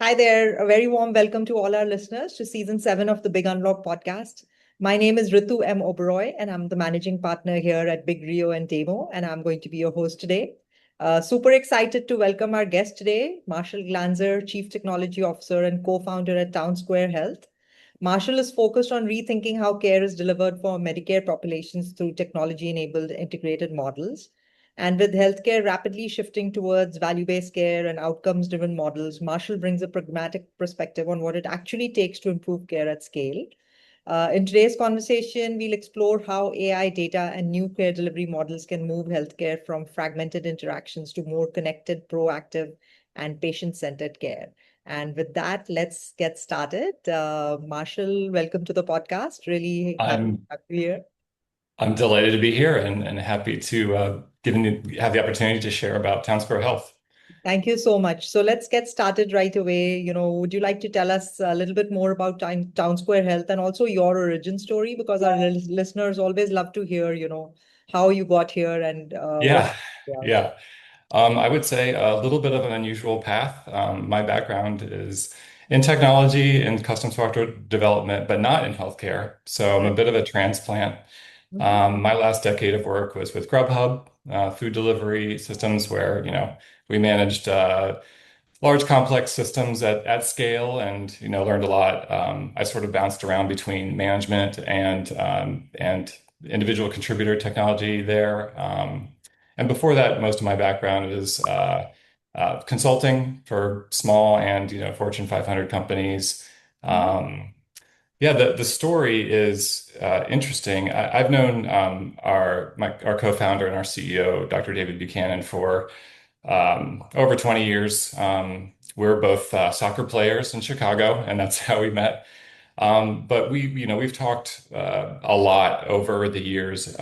Hi there. A very warm welcome to all our listeners to season 7 of the Big Unlock podcast. My name is Ritu M. Oberoi, and I'm the managing partner here at Big Rio and Demo, and I'm going to be your host today. Super excited to welcome our guest today, Marshall Glanzer, Chief Technology Officer and co-founder at Town Square Health. Marshall is focused on rethinking how care is delivered for Medicare populations through technology-enabled integrated models. And with healthcare rapidly shifting towards value-based care and outcomes-driven models, Marshall brings a pragmatic perspective on what it actually takes to improve care at scale. In today's conversation, we'll explore how AI data and new care delivery models can move healthcare from fragmented interactions to more connected, proactive, and patient-centered care. And with that, let's get started. Marshall, welcome to the podcast. Really happy to I'm have you here. I'm delighted to be here and happy to have the opportunity to share about Town Square Health. Thank you so much. So let's get started right away. Would you like to tell us a little bit more about Town Square Health and also your origin story? Because our listeners always love to hear, how you got here and what Yeah, you're about. yeah. I would say a little bit of an unusual path. My background is in technology and custom software development, but not in healthcare. So I'm a bit of a transplant. Mhm. My last decade of work was with GrubHub, food delivery systems, where we managed large complex systems at scale and learned a lot. I sort of bounced around between management and individual contributor technology there. And before that, most of my background is consulting for small and Fortune 500 companies. Mhm. Yeah, the story is interesting. I've known our co-founder and our CEO, Dr. David Buchanan, for over 20 years. We're both soccer players in Chicago, and that's how we met. But we've talked a lot over the years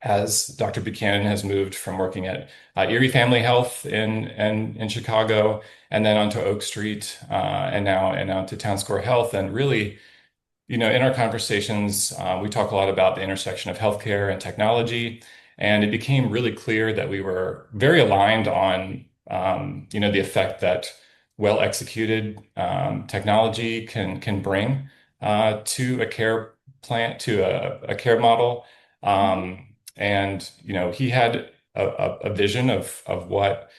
as Dr. Buchanan has moved from working at Erie Family Health in Chicago, and then onto Oak Street, and now to Town Square Health, and really. In our conversations, we talk a lot about the intersection of healthcare and technology, and it became really clear that we were very aligned on, the effect that well-executed technology can bring to a care plan, to a care model. And he had a vision of what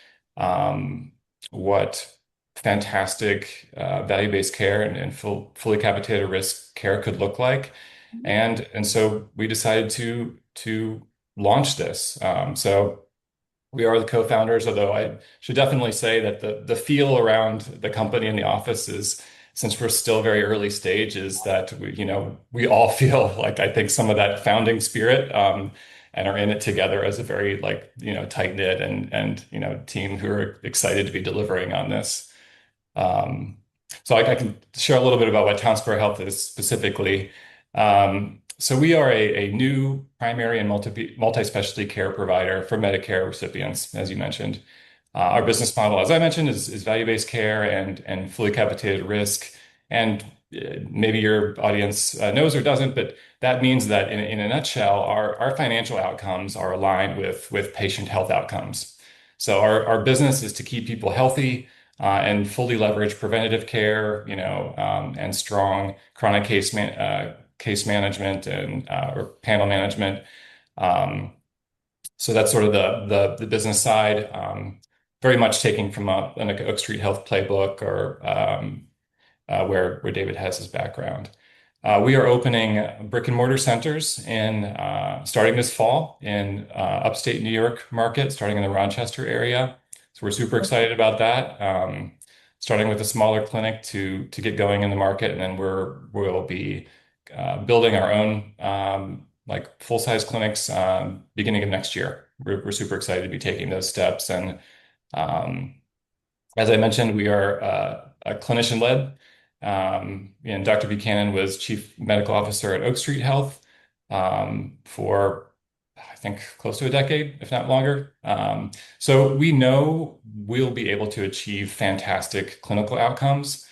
fantastic value-based care and fully capitated risk care could look like. And so we decided to launch this. So we are the co-founders, although I should definitely say that the feel around the company and the office is, since we're still very early stage, is that we all feel like, I think, some of that founding spirit, and are in it together as a very, like, tight-knit and team who are excited to be delivering on this. So I can share a little bit about what Town Square Health is specifically. So we are a new primary and multi-specialty care provider for Medicare recipients, as you mentioned. Our business model, as I mentioned, is value-based care and fully capitated risk. And maybe your audience knows or doesn't, but that means that in a nutshell, our financial outcomes are aligned with patient health outcomes. So our business is to keep people healthy and fully leverage preventative care, and strong chronic case management and or panel management. Um, so that's sort of the business side, very much taking from an Oak Street Health playbook, or where David has his background. We are opening brick and mortar centers in starting this fall in upstate New York market, starting in the Rochester area. So we're super excited about that. Starting with a smaller clinic to get going in the market, and then we'll be building our own like full-size clinics beginning of next year. We're super excited to be taking those steps, and um, as I mentioned, we are a clinician-led. And Dr. Buchanan was Chief Medical Officer at Oak Street Health for, I think, close to a decade, if not longer. So we know we'll be able to achieve fantastic clinical outcomes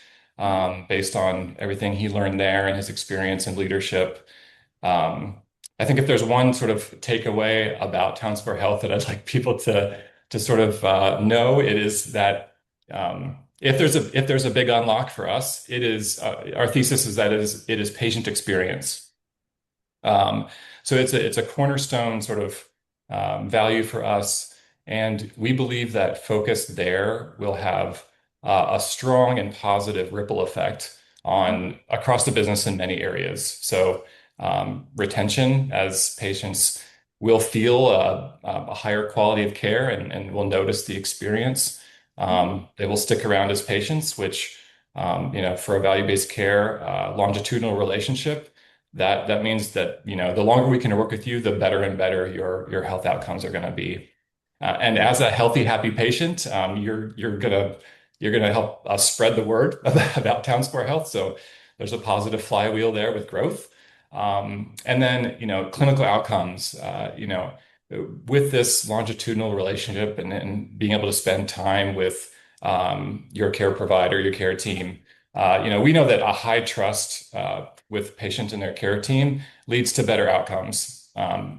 based on everything he learned there and his experience in leadership. Um, I think if there's one sort of takeaway about Town Square Health that I'd like people to sort of know, it is that if there's a big unlock for us, it is our thesis is that it is patient experience. Um, so it's a cornerstone sort of value for us, and we believe that focus there will have a strong and positive ripple effect on across the business in many areas. So retention, as patients will feel a higher quality of care and will notice the experience. They will stick around as patients, which for a value-based care longitudinal relationship that means that the longer we can work with you, the better and better your health outcomes are going to be. And as a healthy, happy patient, you're gonna help us spread the word about Town Square Health. So there's a positive flywheel there with growth. And then clinical outcomes. With this longitudinal relationship and being able to spend time with your care provider, your care team. We know that a high trust with patients and their care team leads to better outcomes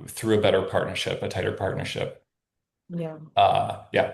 through a better partnership, a tighter partnership. Yeah. Yeah.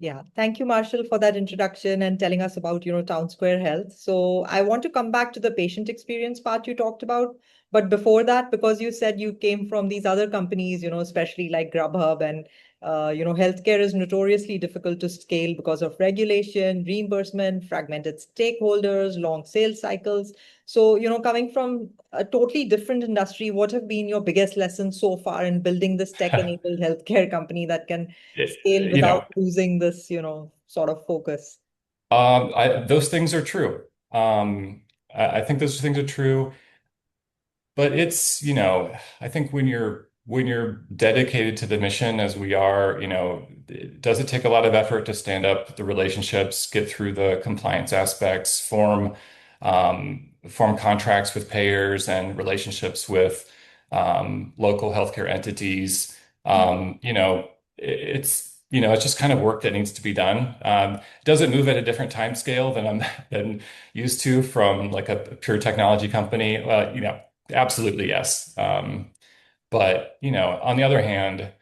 Yeah, thank you, Marshall, for that introduction and telling us about, Town Square Health. So I want to come back to the patient experience part you talked about. But before that, because you said you came from these other companies, especially like GrubHub and, healthcare is notoriously difficult to scale because of regulation, reimbursement, fragmented stakeholders, long sales cycles. So, coming from a totally different industry, what have been your biggest lessons so far in building this tech-enabled healthcare company that can scale You without know, losing this, sort of focus? those things are true. I think those things are true. But I think when you're dedicated to the mission as we are, does it take a lot of effort to stand up the relationships, get through the compliance aspects, form contracts with payers and relationships with local healthcare entities. It's just kind of work that needs to be done. Does it move at a different time scale than I'm than used to from like a pure technology company? Absolutely, yes. But on the other hand,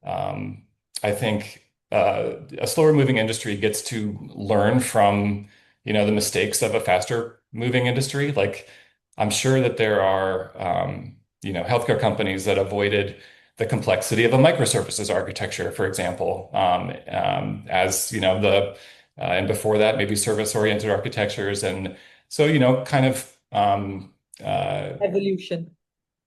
um, I think a slower moving industry gets to learn from, the mistakes of a faster moving industry. Like I'm sure that there are, healthcare companies that avoided the complexity of a microservices architecture, for example, as and before that, maybe service-oriented architectures. And so, kind of, Evolution.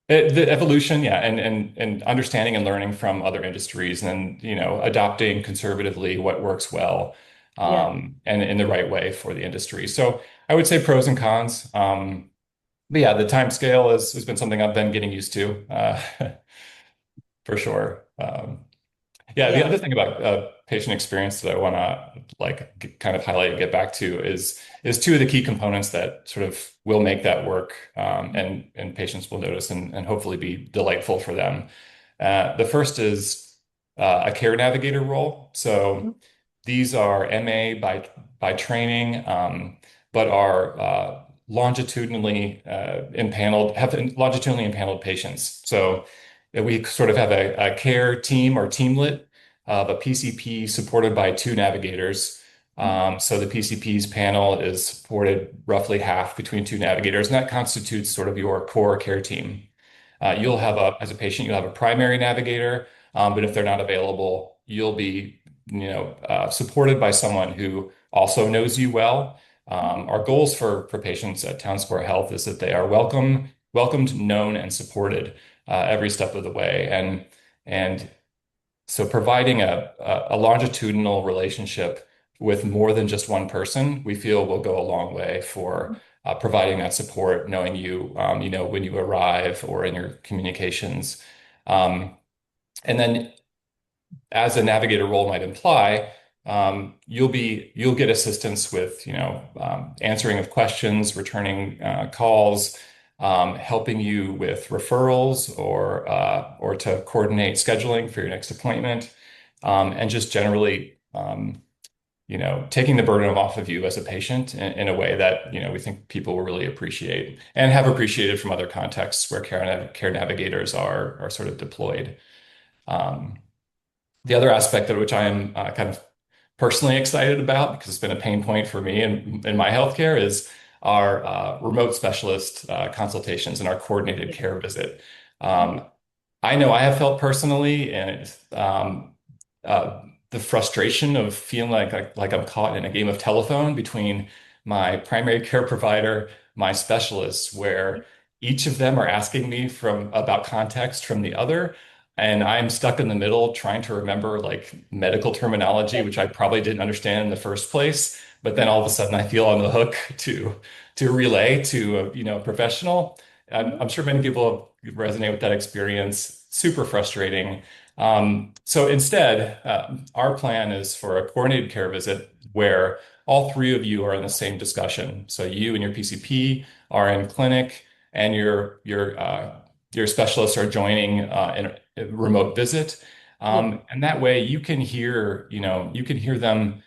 the evolution, yeah, and understanding and learning from other industries, and adopting conservatively what works well, Yeah. and in the right way for the industry. So I would say pros and cons. But yeah, the time scale has been something I've been getting used to, for sure. Yeah, the Yeah. other thing about patient experience that I want to kind of highlight and get back to is two of the key components that sort of will make that work, and patients will notice and hopefully be delightful for them. The first is a care navigator role. So these are MA by training, but are longitudinally have longitudinally impaneled patients. So we sort of have a care team or teamlet of a PCP supported by two navigators. So the PCP's panel is supported roughly half between two navigators, and that constitutes sort of your core care team. As a patient, you'll have a primary navigator, but if they're not available, you'll be, supported by someone who also knows you well. Our goals for patients at Town Square Health is that they are welcomed, known, and supported every step of the way. And so providing a longitudinal relationship with more than just one person, we feel will go a long way for providing that support, knowing you, when you arrive or in your communications. And then as a navigator role might imply, you'll get assistance with, answering of questions, returning calls, helping you with referrals or to coordinate scheduling for your next appointment, and just generally, taking the burden off of you as a patient in a way that, we think people will really appreciate and have appreciated from other contexts where care navigators are sort of deployed. Um, the other aspect of which I am kind of personally excited about because it's been a pain point for me in my healthcare is our remote specialist consultations and our coordinated Yes. care visit. Mhm. Um, I know I have felt personally, and the frustration of feeling like I'm caught in a game of telephone between my primary care provider, my specialists, where each of them are asking me from about context from the other, and I'm stuck in the middle trying to remember like medical terminology, Yes. which I probably didn't understand in the first place. But then Mhm. all of a sudden, I feel on the hook to relay to a professional. I'm Mhm. sure many people resonate with that experience. Super frustrating. So instead, our plan is for a coordinated care visit where all three of you are in the same discussion. So you and your PCP are in clinic, and your specialists are joining in a remote visit. Yes. And that way, you can hear them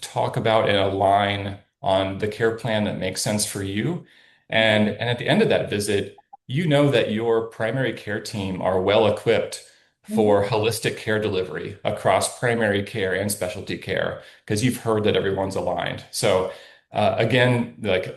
talk about and align on the care plan that makes sense for you. Mhm. And at the end of that visit, you know that your primary care team are well equipped Mhm. for holistic care delivery across primary care and specialty care because you've heard that everyone's aligned. So again, like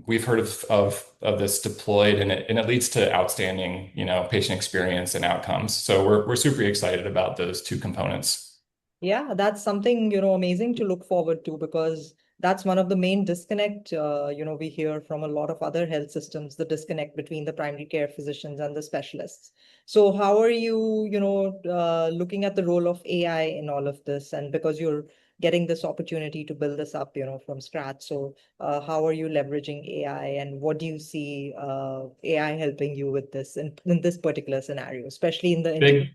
we've heard of this deployed, and it leads to outstanding, patient experience and outcomes. So we're super excited about those two components. Yeah, that's something, amazing to look forward to because that's one of the main disconnect, we hear from a lot of other health systems, the disconnect between the primary care physicians and the specialists. So how are you, looking at the role of AI in all of this? And because you're getting this opportunity to build this up, from scratch. So how are you leveraging AI and what do you see AI helping you with this in this particular scenario, especially in the Big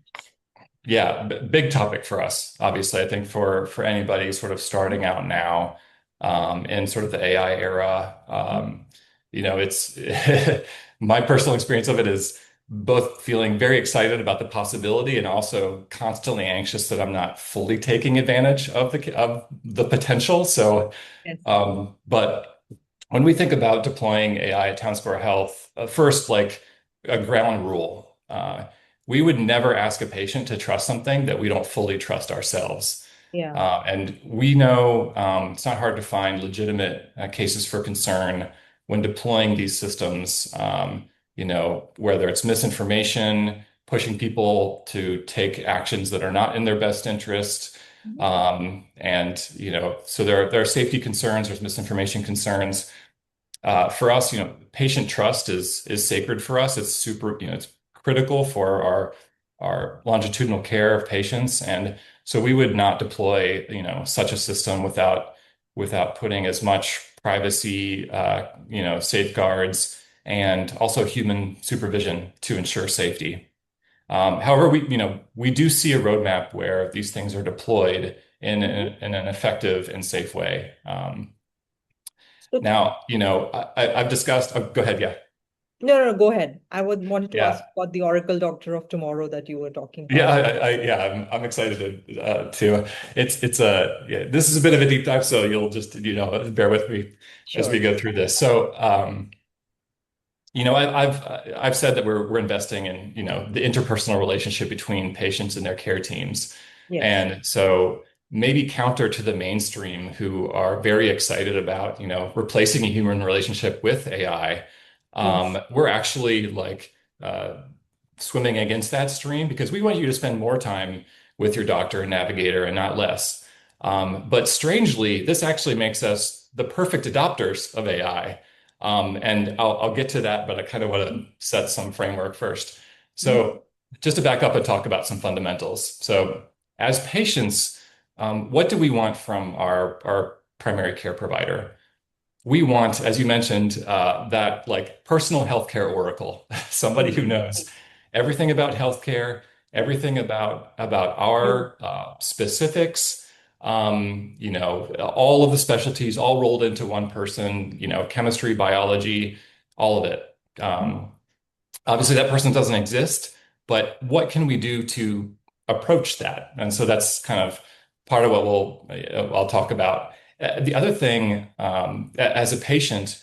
Yeah, big topic for us, obviously. I think for anybody sort of starting out now in sort of the AI era, it's my personal experience of it is both feeling very excited about the possibility and also constantly anxious that I'm not fully taking advantage of the potential. So, Yes. but when we think about deploying AI at Town Square Health, first, like a ground rule, we would never ask a patient to trust something that we don't fully trust ourselves. Yeah. And we know it's not hard to find legitimate cases for concern when deploying these systems, whether it's misinformation, pushing people to take actions that are not in their best interest. Mhm. So there are safety concerns, there's misinformation concerns. For us, patient trust is sacred for us. It's super, it's critical for our longitudinal care of patients, and so we would not deploy, such a system without putting as much privacy, safeguards, and also human supervision to ensure safety. However, we do see a roadmap where these things are deployed Mhm. in an effective and safe way. So Now, I've discussed. Oh, go ahead. Yeah, no, no, no, go ahead. Wanted to ask yeah, about the Oracle Doctor of Tomorrow that you were talking yeah. about. Yeah. I'm excited to. It's a yeah. This is a bit of a deep dive, so you'll just bear with me as we Sure. go through this. So, I've said that we're investing in the interpersonal relationship between patients and their care teams, Yes. and so maybe counter to the mainstream who are very excited about replacing a human relationship with AI. Yes. We're actually like swimming against that stream because we want you to spend more time with your doctor and navigator and not less. But strangely, this actually makes us the perfect adopters of AI. And I'll get to that, but I kind of want to set some framework first. Mhm. So, just to back up and talk about some fundamentals. So, as patients, what do we want from our primary care provider? We want, as you mentioned, that like personal healthcare oracle, somebody who knows everything about healthcare, everything about Yes. our specifics, all of the specialties all rolled into one person, chemistry, biology, all of it. Obviously, that person doesn't exist, but what can we do to approach that? And so that's kind of part of what I'll talk about. The other thing, as a patient,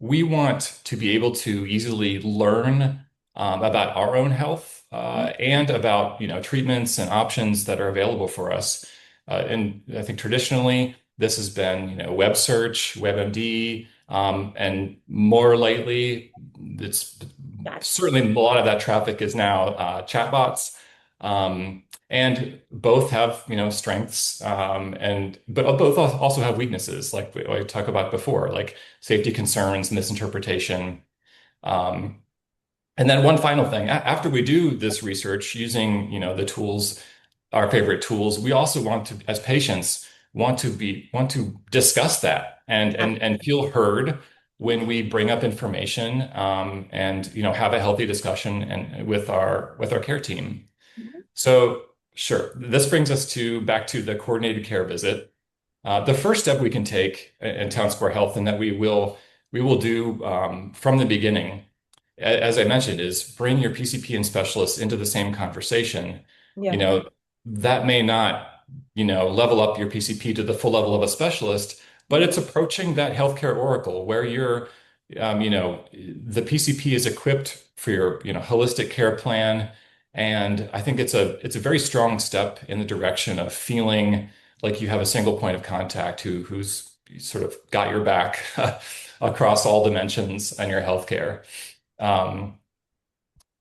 we want to be able to easily learn about our own health Mhm. and about treatments and options that are available for us. And I think traditionally this has been, web search, WebMD, and more lately, it's That's certainly a lot of that traffic is now chatbots. And both have, strengths, and but both also have weaknesses, like we talked about before, like safety concerns, misinterpretation. Um, and then one final thing, after we do this research using, the tools, our favorite tools, we also want to, as patients, want to discuss that and feel heard when we bring up information, and have a healthy discussion and with our care team. So sure, this brings us to back to the coordinated care visit. The first step we can take in Town Square Health, and that we will do from the beginning, as I mentioned, is bring your PCP and specialist into the same conversation. You yeah. know, that may not, level up your PCP to the full level of a specialist, but it's approaching that healthcare oracle where the PCP is equipped for your, holistic care plan. And I think it's a very strong step in the direction of feeling like you have a single point of contact who's sort of got your back across all dimensions in your healthcare. Um,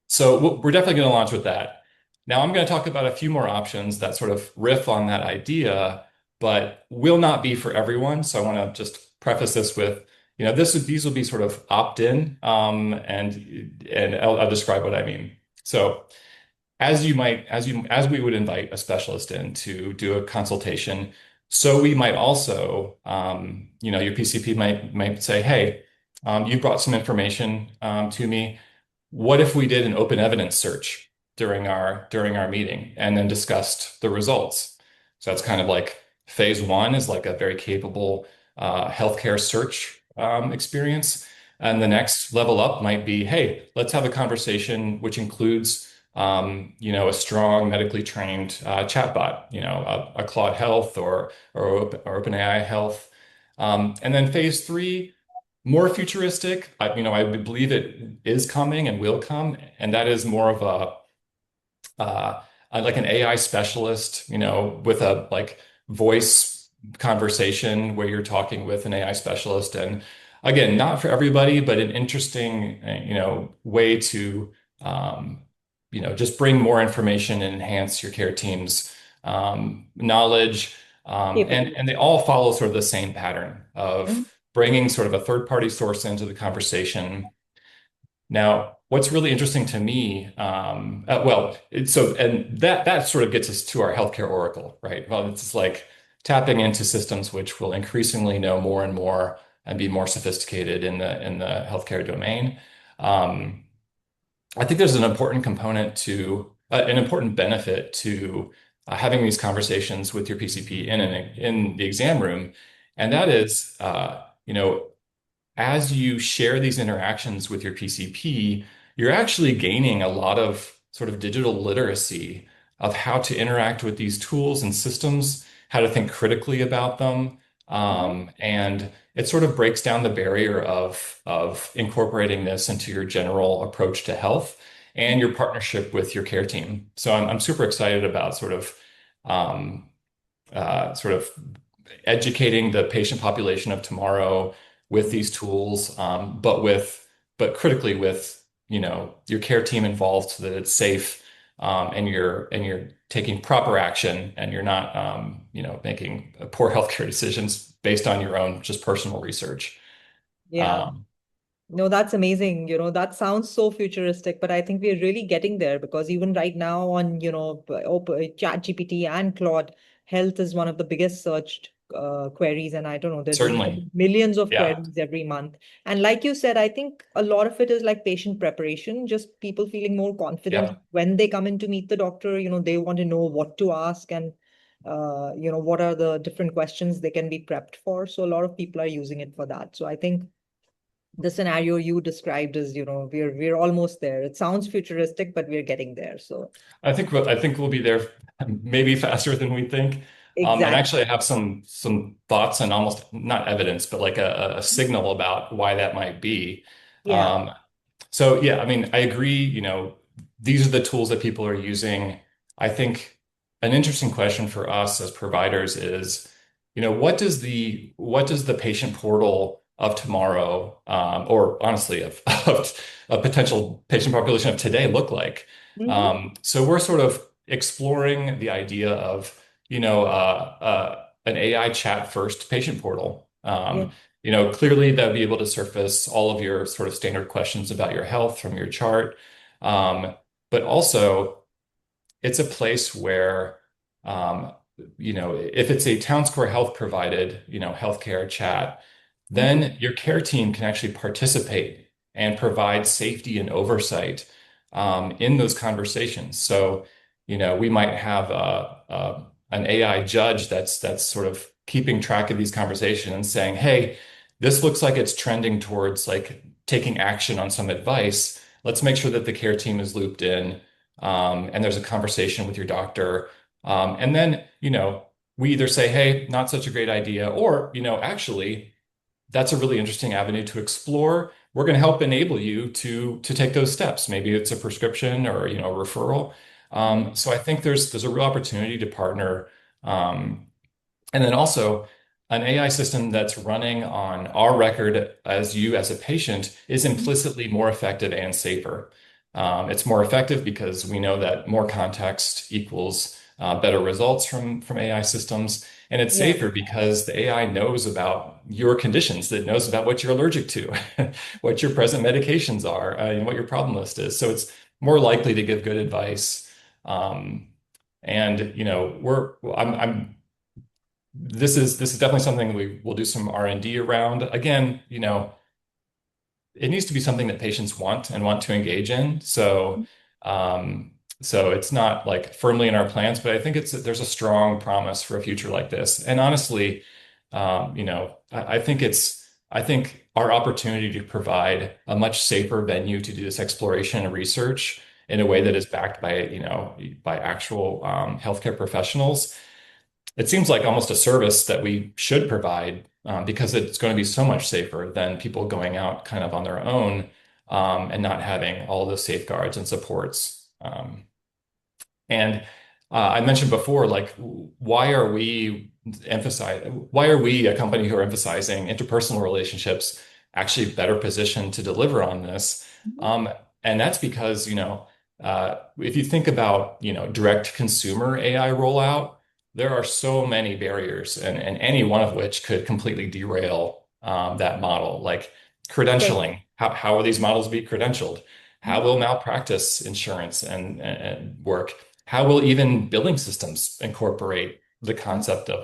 so we're definitely going to launch with that. Now I'm going to talk about a few more options that sort of riff on that idea, but will not be for everyone. So I want to just preface this with, these will be sort of opt-in, and I'll describe what I mean. So as we would invite a specialist in to do a consultation, so we might also, your PCP might say, hey, you brought some information to me. What if we did an open evidence search during our meeting and then discussed the results? So that's kind of like phase one is like a very capable healthcare search experience. And the next level up might be, hey, let's have a conversation which includes a strong medically trained chatbot, a Claude Health or OpenAI Health. And then phase three, more futuristic. I believe it is coming and will come, and that is more of like an AI specialist, with a like voice conversation where you're talking with an AI specialist. And again, not for everybody, but an interesting, way to, just bring more information and enhance your care team's knowledge. Capable. And they all follow sort of the same pattern Mhm. of bringing sort of a third party source into the conversation. Now, what's really interesting to me, and that sort of gets us to our healthcare oracle, right? Well, it's just like tapping into systems which will increasingly know more and more and be more sophisticated in the healthcare domain. Um, I think there's an important component to an important benefit to having these conversations with your PCP in the exam room, and that is, as you share these interactions with your PCP, you're actually gaining a lot of sort of digital literacy of how to interact with these tools and systems, how to think critically about them. Mhm. And it sort of breaks down the barrier of incorporating this into your general approach to health and Mhm. your partnership with your care team. So I'm super excited about um, sort of educating the patient population of tomorrow with these tools, but critically with your care team involved so that it's safe, and you're taking proper action and you're not making poor healthcare decisions based on your own just personal research. Yeah. Um, No, that's amazing. That sounds so futuristic, but I think we're really getting there because even right now on, ChatGPT and Claude, health is one of the biggest searched queries. And I don't know, there's Certainly, millions of yeah, queries every month. And like you said, I think a lot of it is like patient preparation, just people feeling more confident yeah. when they come in to meet the doctor. They want to know what to ask and, what are the different questions they can be prepped for. So a lot of people are using it for that. So I think the scenario you described is, we're almost there. It sounds futuristic, but we're getting there. So I think we'll be there maybe faster than we think. And exactly. actually, I have some thoughts and almost not evidence, but like a signal about why that might be. Yeah. Um, so yeah, I mean, I agree. These are the tools that people are using. I think an interesting question for us as providers is, what does the patient portal of tomorrow, or honestly of, of a potential patient population of today look like? Hmm. So we're sort of exploring the idea of, an AI chat first patient portal. Yeah. Clearly that would be able to surface all of your sort of standard questions about your health from your chart. Um, but also it's a place where, um, if it's a town square health provided, healthcare chat, Hmm. then your care team can actually participate and provide safety and oversight in those conversations. So, we might have an AI judge that's sort of keeping track of these conversations and saying, "Hey, this looks like it's trending towards like taking action on some advice. Let's make sure that the care team is looped in, and there's a conversation with your doctor." And then, we either say, "Hey, not such a great idea," or, actually, that's a really interesting avenue to explore. We're going to help enable you to take those steps. Maybe it's a prescription or, a referral. So I think there's a real opportunity to partner. And then also, an AI system that's running on our record as you as a patient is implicitly more effective and safer. It's more effective because we know that more context equals better results from AI systems. And it's Yeah. safer because the AI knows about your conditions, that knows about what you're allergic to, what your present medications are, and what your problem list is. So it's more likely to give good advice. Um, and I'm this is definitely something we will do some R&D around. Again, it needs to be something that patients want and want to engage in. Um, so it's not like firmly in our plans, but I think there's a strong promise for a future like this. And honestly, I think our opportunity to provide a much safer venue to do this exploration and research in a way that is backed by actual healthcare professionals. It seems like almost a service that we should provide, because it's going to be so much safer than people going out kind of on their own, and not having all the safeguards and supports. And I mentioned before, like, why are we a company who are emphasizing interpersonal relationships actually better positioned to deliver on this? Mhm. Um, and that's because, if you think about, direct consumer AI rollout, there are so many barriers, and any one of which could completely derail that model. Like Okay. credentialing, how will these models be credentialed? How Mhm. will malpractice insurance and work? How will even billing systems incorporate the concept of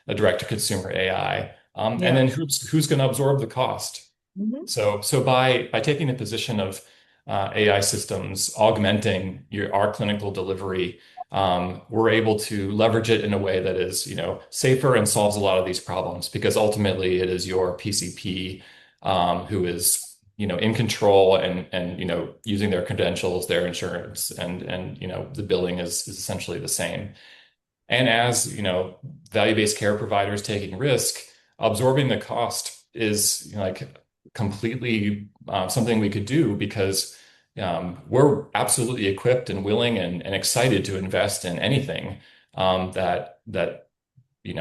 a direct-to-consumer AI? And Yeah. then who's going to absorb the cost? Mhm. So by taking the position of AI systems augmenting our clinical delivery, we're able to leverage it in a way that is, safer and solves a lot of these problems, because ultimately it is your PCP, who is, in control and using their credentials, their insurance, and the billing is essentially the same. And as, value-based care providers taking risk, absorbing the cost is, like completely something we could do, because we're absolutely equipped and willing and excited to invest in anything that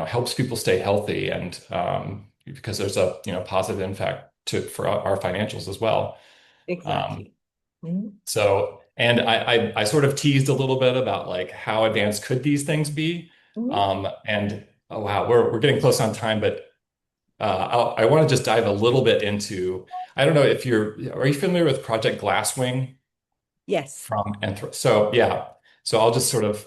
helps people stay healthy, and because there's a positive impact for our financials as well. Um, Exactly. Mhm. and I sort of teased a little bit about like how advanced could these things be. Mhm. And oh wow, we're getting close on time, but I want to just dive a little bit into, I don't know if are you familiar with Project Glasswing Yes. from So yeah, so I'll just sort of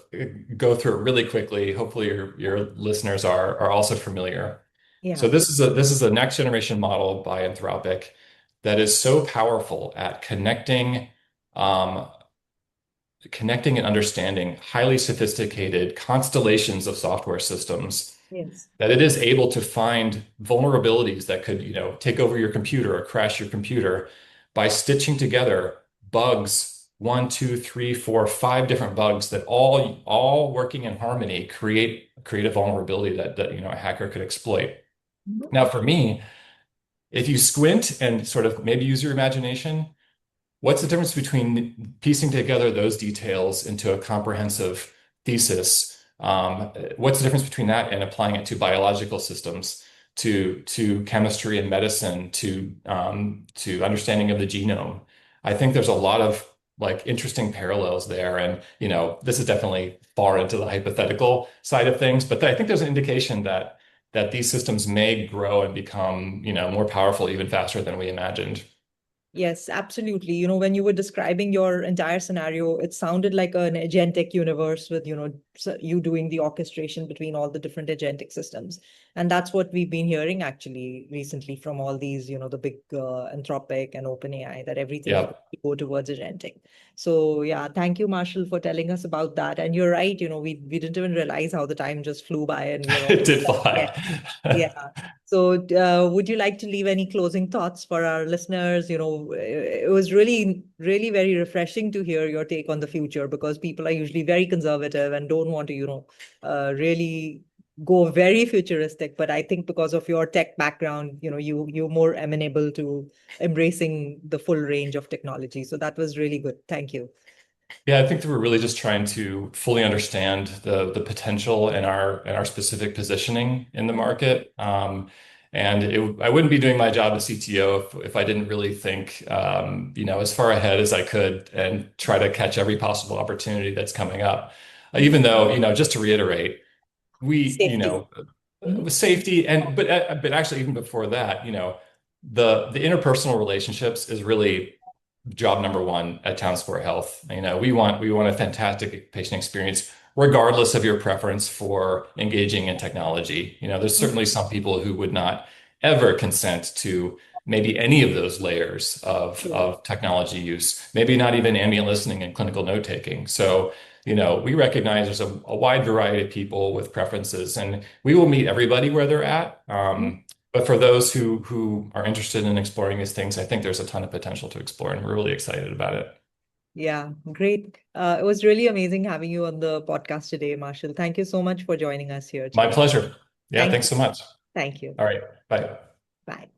go through it really quickly. Hopefully your listeners are also familiar. So Yeah. this is a next generation model by Anthropic that is so powerful at um, connecting and understanding highly sophisticated constellations of software systems, Yes. that it is able to find vulnerabilities that could, take over your computer or crash your computer by stitching together bugs, one, two, three, four, five different bugs that all working in harmony create a vulnerability that a hacker could exploit. Mhm. Now, for me, if you squint and sort of maybe use your imagination, what's the difference between piecing together those details into a comprehensive thesis What's the difference between that and applying it to biological systems, to chemistry and medicine, to understanding of the genome? I think there's a lot of like interesting parallels there, and this is definitely far into the hypothetical side of things, but I think there's an indication that these systems may grow and become more powerful even faster than we imagined. Yes, absolutely. When you were describing your entire scenario, it sounded like an agentic universe with, you doing the orchestration between all the different agentic systems. And that's what we've been hearing actually recently from all these, the big Anthropic and OpenAI, that everything is going Yeah, to go towards agentic. So yeah, thank you, Marshall, for telling us about that. And you're right, we didn't even realize how the time just flew by and, it did yeah. fly. Yeah. So, would you like to leave any closing thoughts for our listeners? It was really, really very refreshing to hear your take on the future because people are usually very conservative and don't want to, really go very futuristic. But I think because of your tech background, you're more amenable to embracing the full range of technology. So that was really good. Thank you. Yeah, I think that we're really just trying to fully understand the potential in our specific positioning in the market. And I wouldn't be doing my job as CTO if I didn't really think, as far ahead as I could and try to catch every possible opportunity that's coming up. Mhm. Even though, just to reiterate, we, Safety. with Mhm. safety but actually even before that, the interpersonal relationships is really job number one at Town Square Health. We want a fantastic patient experience, regardless of your preference for engaging in technology. There's certainly some people who would not ever consent to maybe any of those layers of, Sure. of technology use, maybe not even ambient listening and clinical note taking. So, we recognize there's a wide variety of people with preferences, and we will meet everybody where they're at. But for those who are interested in exploring these things, I think there's a ton of potential to explore, and we're really excited about it. Yeah, great. It was really amazing having you on the podcast today, Marshall. Thank you so much for joining us here My today. pleasure. Yeah, Thank thanks you. so much. Thank you. All right, bye. Bye.